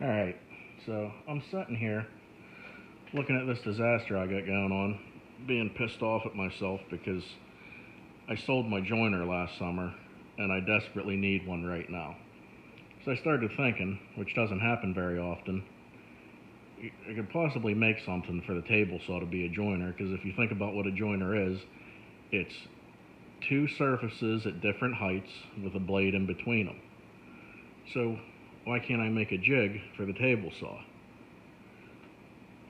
Alright, so I'm sitting here looking at this disaster I got going on, being pissed off at myself because I sold my joiner last summer and I desperately need one right now. So I started thinking, which doesn't happen very often, I could possibly make something for the table saw to be a joiner, because if you think about what a joiner is, it's two surfaces at different heights with a blade in between them. So why can't I make a jig for the table saw?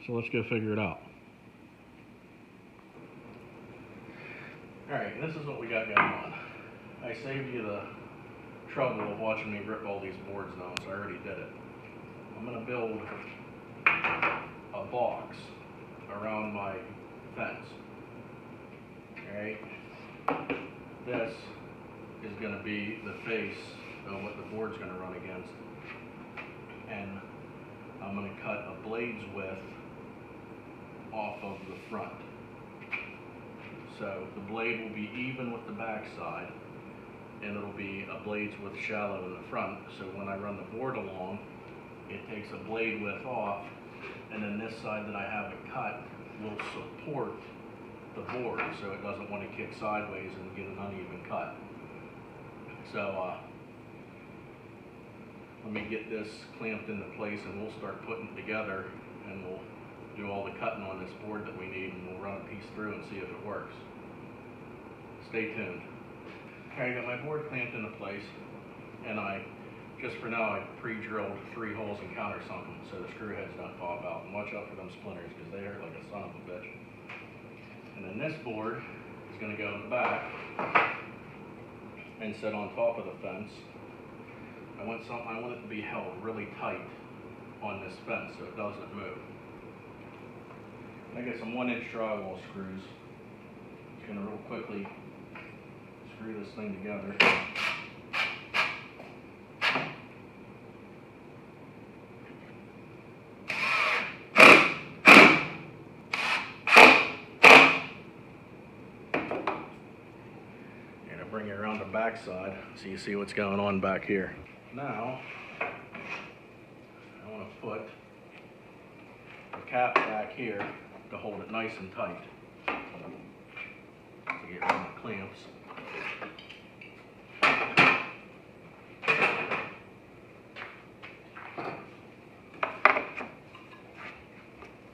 So let's go figure it out. Alright, this is what we got going on. I saved you the trouble of watching me rip all these boards down, so I already did it. I'm going to build a box around my fence. Alright, this is going to be the face of what the board's going to run against. And I'm going to cut a blade's width off of the front. So the blade will be even with the back side, and it'll be a blade's width shallow in the front. So when I run the board along, it takes a blade width off, and then this side that I have it cut will support the board, so it doesn't want to kick sideways and get an uneven cut. So let me get this clamped into place and we'll start putting it together, and we'll do all the cutting on this board that we need, and we'll run a piece through and see if it works. Stay tuned. Okay, I got my board clamped into place, and just for now, I pre-drilled 3 holes and countersunk them so the screw heads don't pop out. And watch out for them splinters because they hurt like a son of a bitch. And then this board is going to go in the back and sit on top of the fence. I want it to be held really tight on this fence so it doesn't move. I got some 1-inch drywall screws. Just going to real quickly screw this thing together. And bring it around the back side so you see what's going on back here. Now, I want to put a cap back here to hold it nice and tight. To get rid of the clamps.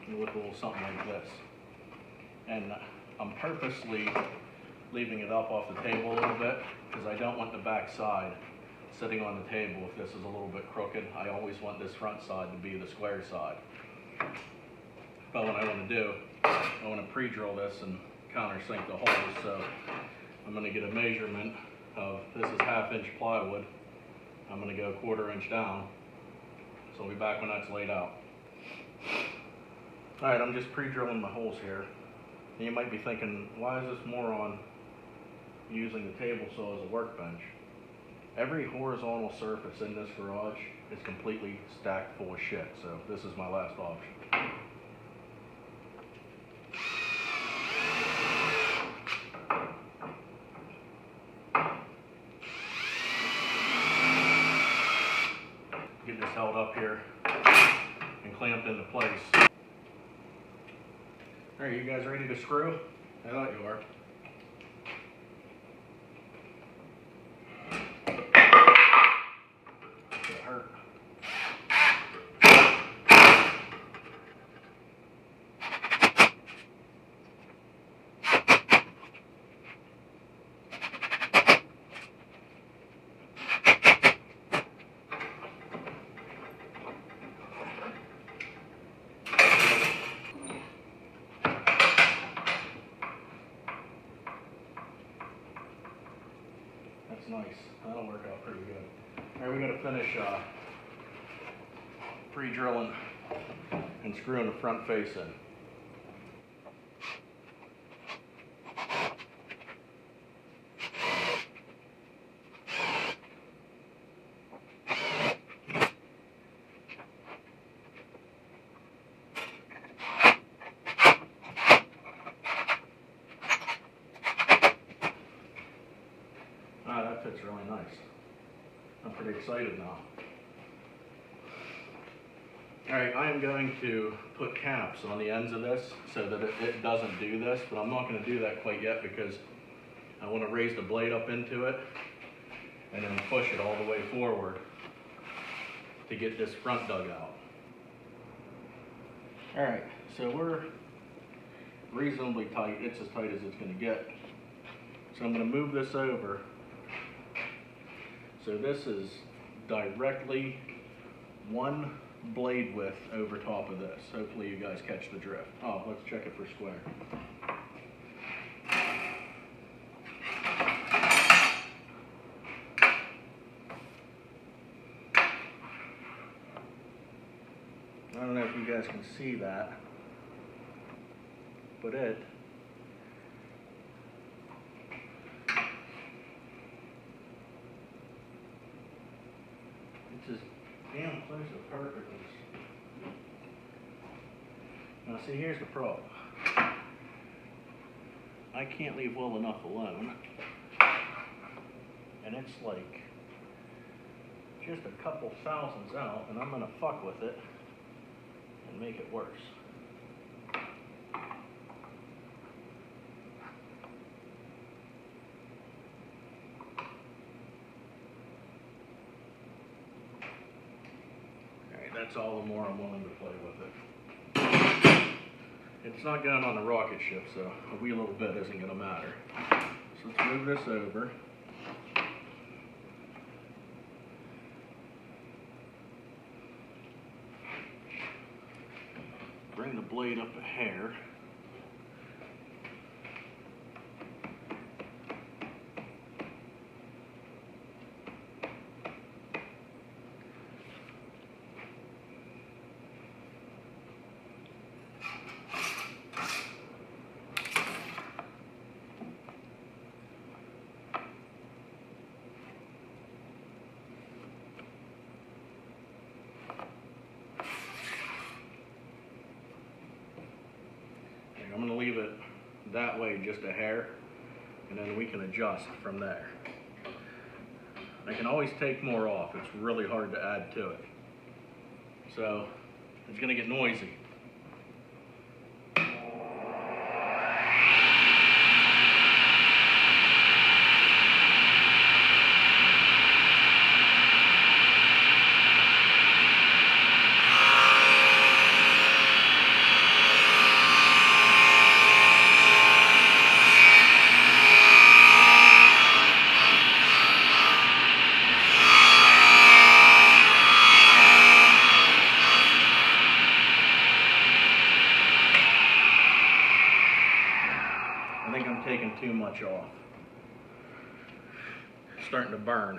It look a little something like this. And I'm purposely leaving it up off the table a little bit because I don't want the back side sitting on the table if this is a little bit crooked. I always want this front side to be the square side. But what I want to do, I want to pre-drill this and countersink the holes. So I'm going to get a measurement of, this is 1/2 inch plywood. I'm going to go 1/4 inch down. So I'll be back when that's laid out. Alright, I'm just pre-drilling my holes here. And you might be thinking, why is this moron using the table saw as a workbench? Every horizontal surface in this garage is completely stacked full of shit, so this is my last option. Get this held up here and clamped into place. Alright, you guys ready to screw? I thought you were. It hurt. That's nice. That'll work out pretty good. Alright, we gotta finish pre-drilling and screwing the front face in. That fits really nice. I'm pretty excited now. Alright, I am going to put caps on the ends of this so that it doesn't do this, but I'm not going to do that quite yet because I want to raise the blade up into it and then push it all the way forward to get this front dug out. Alright, so we're reasonably tight. It's as tight as it's going to get. So I'm going to move this over. So this is directly one blade width over top of this. Hopefully you guys catch the drift. Oh, let's check it for square. I don't know if you guys can see that, but it's just damn close to perfect. Now see, here's the problem. I can't leave well enough alone, and it's like just a couple thousandths out, and I'm gonna fuck with it and make it worse. Alright, that's all the more I'm willing to play with it. It's not going on a rocket ship, so a wee little bit isn't going to matter. So let's move this over. Bring the blade up a hair. I'm going to leave it that way, just a hair, and then we can adjust from there. I can always take more off. It's really hard to add to it. So it's going to get noisy. I think I'm taking too much off. It's starting to burn.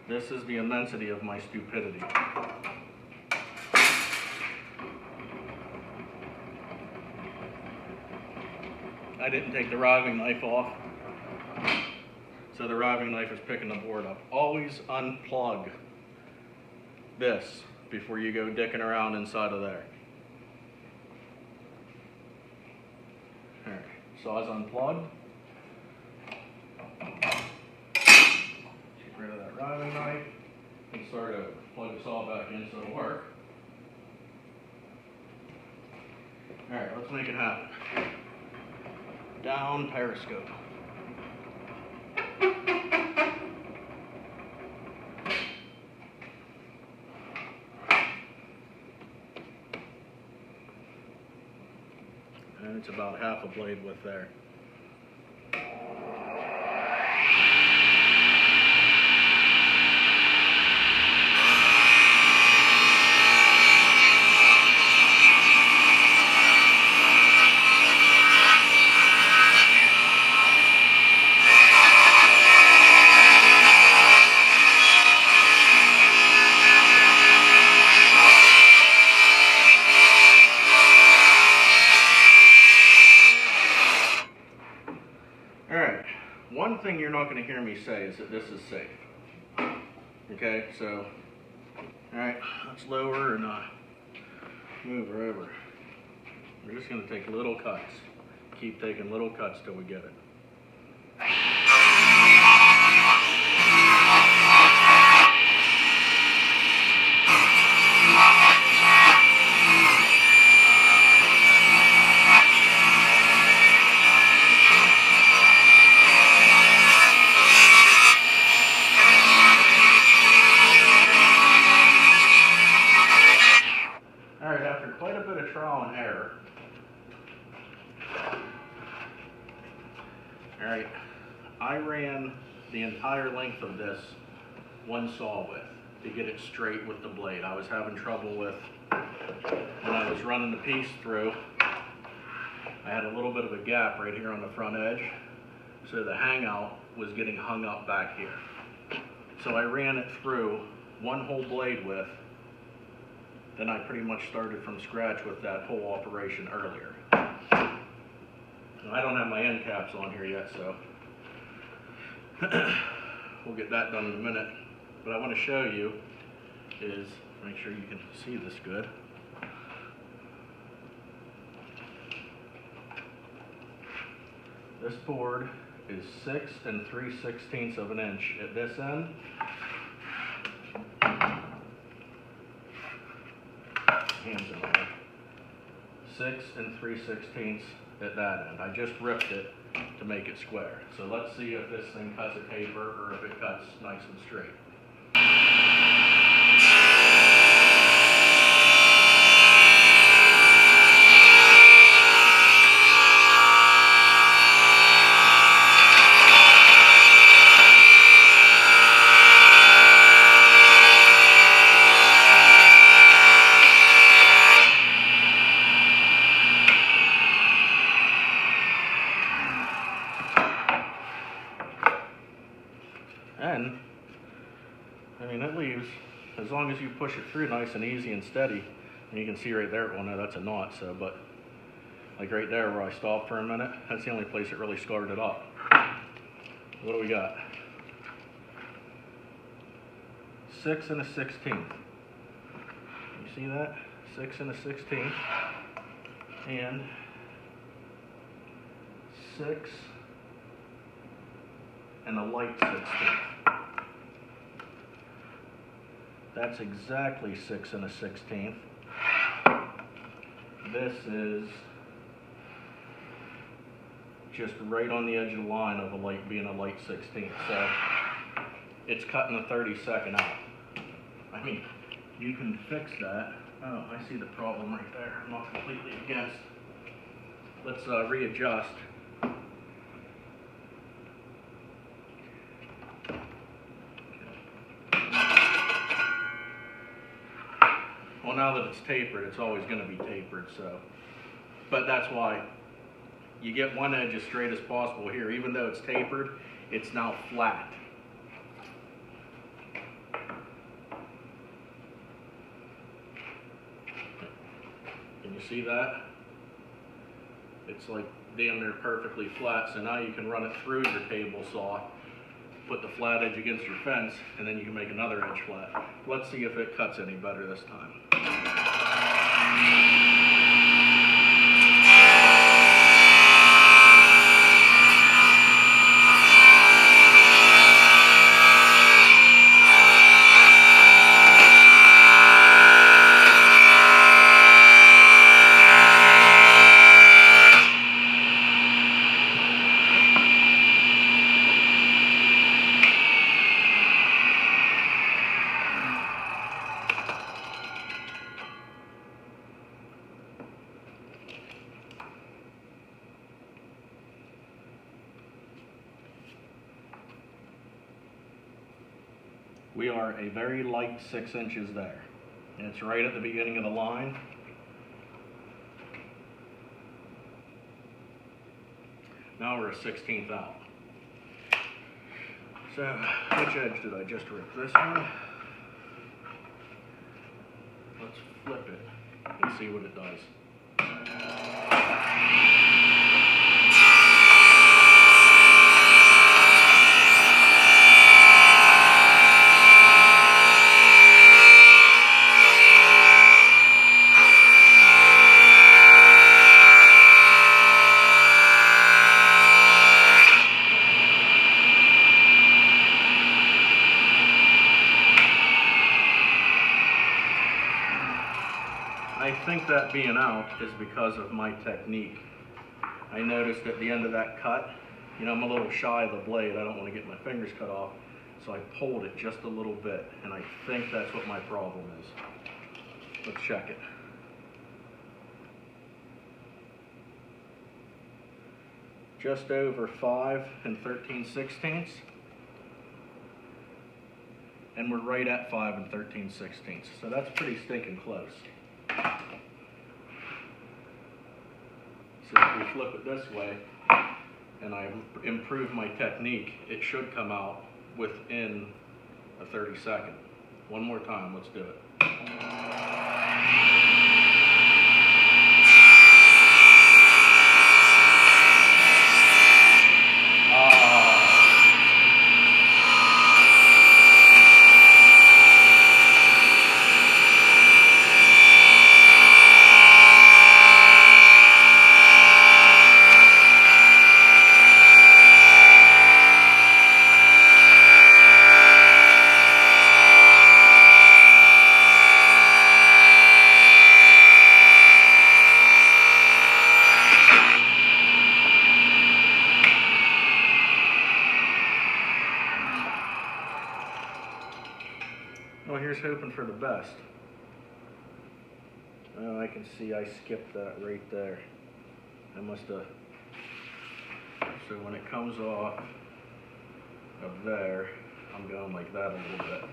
This is the immensity of my stupidity. I didn't take the riving knife off, so the riving knife is picking the board up. Always unplug this before you go dicking around inside of there. Alright, saw's unplugged. Get rid of that riving knife and start over. Plug the saw back in so it'll work. Alright, let's make it happen. Down periscope. And it's about half a blade width there. thing you're not going to hear me say is that this is safe. Okay, so, alright, let's lower and move her over. We're just going to take little cuts. Keep taking little cuts till we get it. Alright, after quite a bit of trial and error, alright, I ran the entire length of this one saw width to get it straight with the blade. I was having trouble with, when I was running the piece through, I had a little bit of a gap right here on the front edge, so the hangout was getting hung up back here. So I ran it through one whole blade width. Then I pretty much started from scratch with that whole operation earlier. I don't have my end caps on here yet, so we'll get that done in a minute. What I want to show you is, make sure you can see this good. This board is 6 3/16 of an inch at this end. Hands in the way. 6 3/16 at that end. I just ripped it to make it square. So let's see if this thing cuts a taper or if it cuts nice and straight. And, I mean, it leaves, as long as you push it through nice and easy and steady, and you can see right there, well, no, that's a knot, so, but, like right there where I stopped for a minute, that's the only place it really scarred it up. What do we got? 6 1/16. You see that? 6 1/16. And 6 and a light 16th. That's exactly 6 1/16. This is just right on the edge of the line of a light being a light 16th. So it's cutting a 32nd out. I mean, you can fix that. Oh, I see the problem right there. I'm not completely against. Let's readjust. Well, now that it's tapered, it's always going to be tapered, so. But that's why you get one edge as straight as possible here. Even though it's tapered, it's now flat. Can you see that? It's like damn near perfectly flat, so now you can run it through your table saw, put the flat edge against your fence, and then you can make another edge flat. Let's see if it cuts any better this time. We are a very light 6 inches there. And it's right at the beginning of the line. Now we're a 16th out. So, which edge did I just rip? This one? Let's flip it and see what it does. I think that being out is because of my technique. I noticed at the end of that cut, you know, I'm a little shy of the blade. I don't want to get my fingers cut off. So I pulled it just a little bit, and I think that's what my problem is. Let's check it. Just over 5 13/16. And we're right at 5 13/16. So that's pretty stinking close. So if we flip it this way, and I improve my technique, it should come out within a 30-second. One more time, let's do it. Well, here's hoping for the best. Oh, I can see I skipped that right there. I must have. So when it comes off of there, I'm going like that a little bit.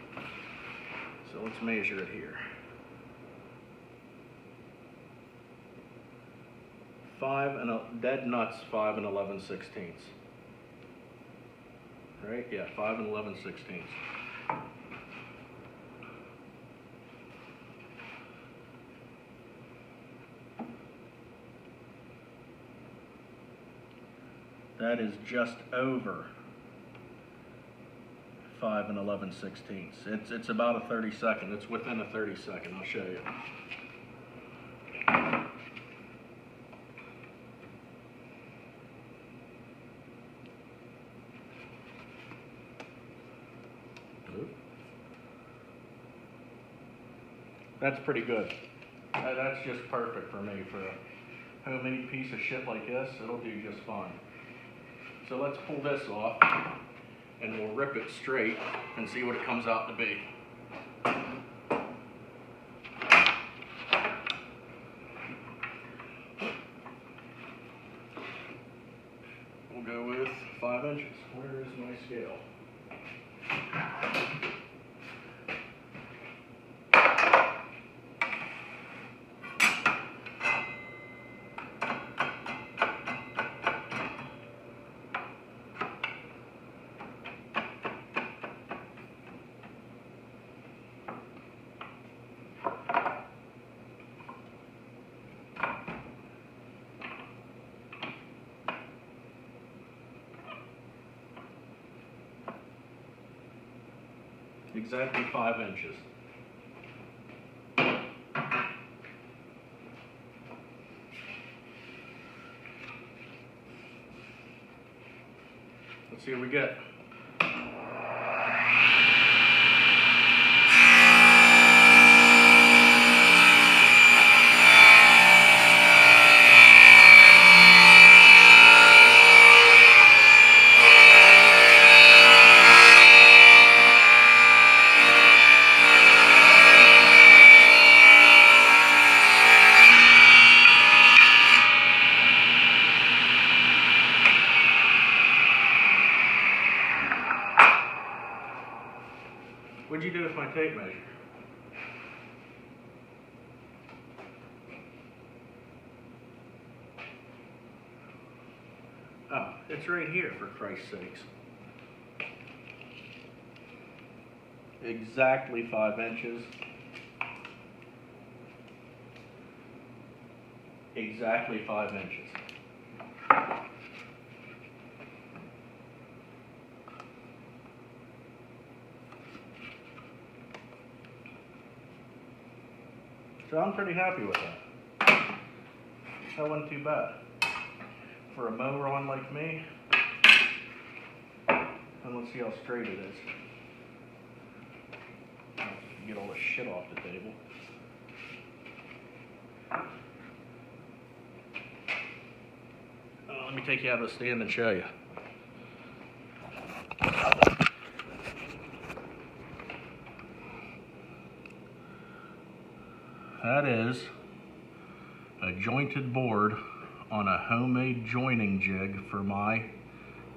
So let's measure it here. 5 11/16. Right? Yeah, 5 11/16. That is just over 5 11/16. It's about a 30-second. It's within a 30-second. I'll show you. That's pretty good. That's just perfect for me. For a homemade piece of shit like this, it'll do just fine. So let's pull this off, and we'll rip it straight and see what it comes out to be. We'll go with 5 inches. Where is my scale? Exactly 5 inches. Let's see what we get. What'd you do with my tape measure? Oh, it's right here, for Christ's sakes. Exactly 5 inches. Exactly 5 inches. So I'm pretty happy with that. That wasn't too bad. For a moron like me, and let's see how straight it is. Get all the shit off the table. take you out of the stand and show you. That is a jointed board on a homemade joining jig for my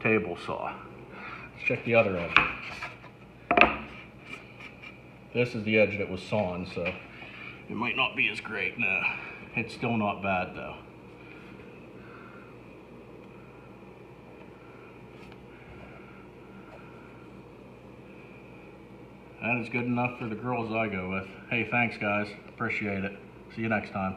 table saw. Let's check the other edge. This is the edge that was sawn, so it might not be as great. No, it's still not bad though. That is good enough for the girls I go with. Hey, thanks guys, appreciate it. See you next time.